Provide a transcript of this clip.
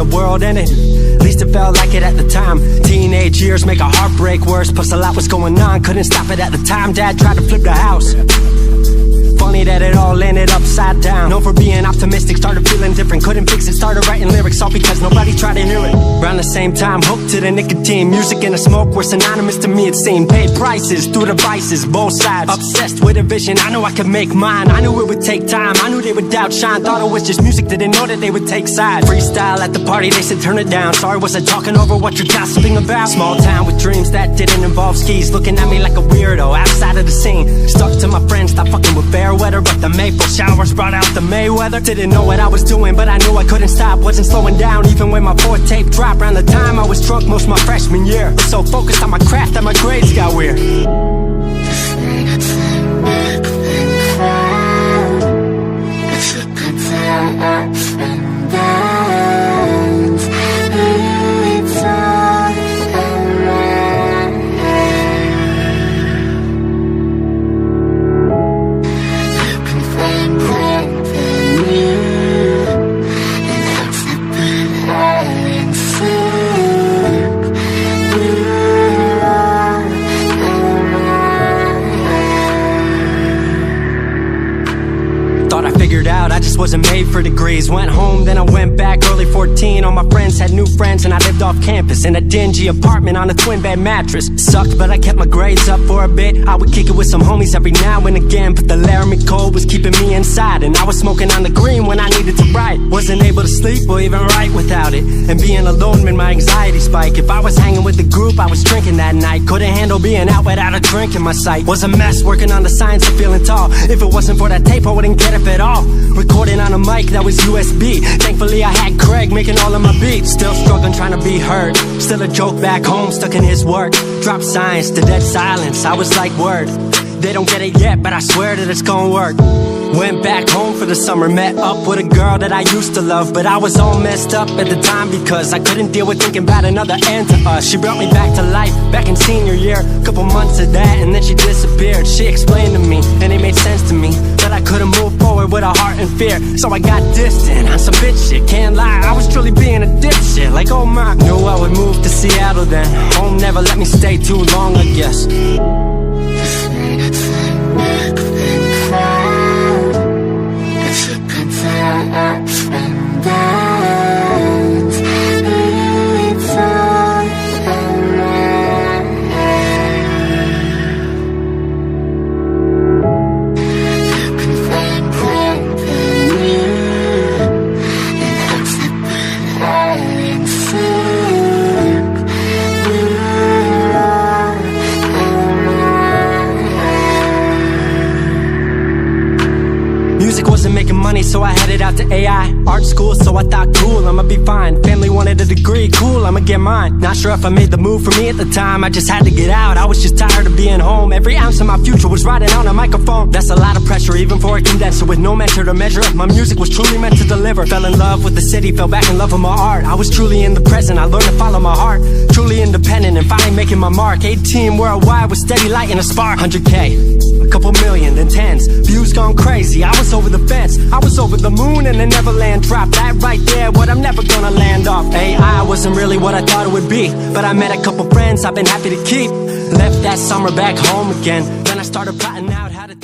the world ended. At least it felt like it at the time. Teenage years make a heartbreak worse. Plus a lot was going on, couldn't stop it at the time. Dad tried to flip the house. Funny that it all ended upside down. Known for being optimistic, started feeling different. Couldn't fix it, started writing lyrics, all because nobody tried to hear it. Around the same time, hooked to the nicotine. Music and the smoke were synonymous to me, it seemed. Paid prices through the vices, both sides. Obsessed with a vision, I knew I could make mine. I knew it would take time, I knew they would outshine. Thought it was just music, didn't know that they would take sides. Freestyle at the party, they said turn it down. Sorry, was I talking over what you're gossiping about? Small town with dreams that didn't involve skis. Looking at me like a weirdo, outside of the scene. Stuck to my friends, stopped fucking with fair weather. But the maple showers brought out the Mayweather. Didn't know what I was doing, but I knew I couldn't stop. Wasn't slowing down, even when my fourth tape dropped. Around the time I was drunk most my freshman year. Was so focused on my craft that my grades got weird. I just wasn't made for degrees. Went home, then I went back early 14. All my friends had new friends and I lived off campus in a dingy apartment on a twin bed mattress. Sucked, but I kept my grades up for a bit. I would kick it with some homies every now and again, but the Laramie cold was keeping me inside, and I was smoking on the green when I needed to write. Wasn't able to sleep or even write without it, and being alone made my anxiety spike. If I was hanging with the group, I was drinking that night. Couldn't handle being out without a drink in my sight. Was a mess working on the science of feeling tall. If it wasn't for that tape, I wouldn't get up at all. Recording on a mic that was USB. Thankfully I had Craig making all of my beats. Still struggling trying to be heard. Still a joke back home, stuck in his work. Dropped science to dead silence, I was like word. They don't get it yet, but I swear that it's gonna work. Went back home for the summer, met up with a girl that I used to love. But I was all messed up at the time because I couldn't deal with thinking about another end to us. She brought me back to life, back in senior year. Couple months of that and then she disappeared. She explained to me, and it made sense to me, that I couldn't move forward with a heart in fear. So I got distant on some bitch shit, can't lie, I was truly being a dipshit. Like oh my, knew I would move to Seattle then. Home never let me stay too long, I guess. Music wasn't making money, so I headed out to AI art school, so I thought cool, I'ma be fine. Family wanted a degree, cool, I'ma get mine. Not sure if I made the move for me at the time, I just had to get out. I was just tired of being home. Every ounce of my future was riding on a microphone. That's a lot of pressure, even for a condenser with no mentor to measure up. My music was truly meant to deliver. Fell in love with the city, fell back in love with my art. I was truly in the present, I learned to follow my heart. Truly independent and finally making my mark. 18 worldwide with steady light and a spark. 100K, a couple million, then tens. Views gone crazy, I was over the fence. I was over the moon and the Neverland drop. That right there, what I'm never gonna land off. AI wasn't really what I thought it would be, but I met a couple friends I've been happy to keep. Left that summer back home again, then I started plotting out how to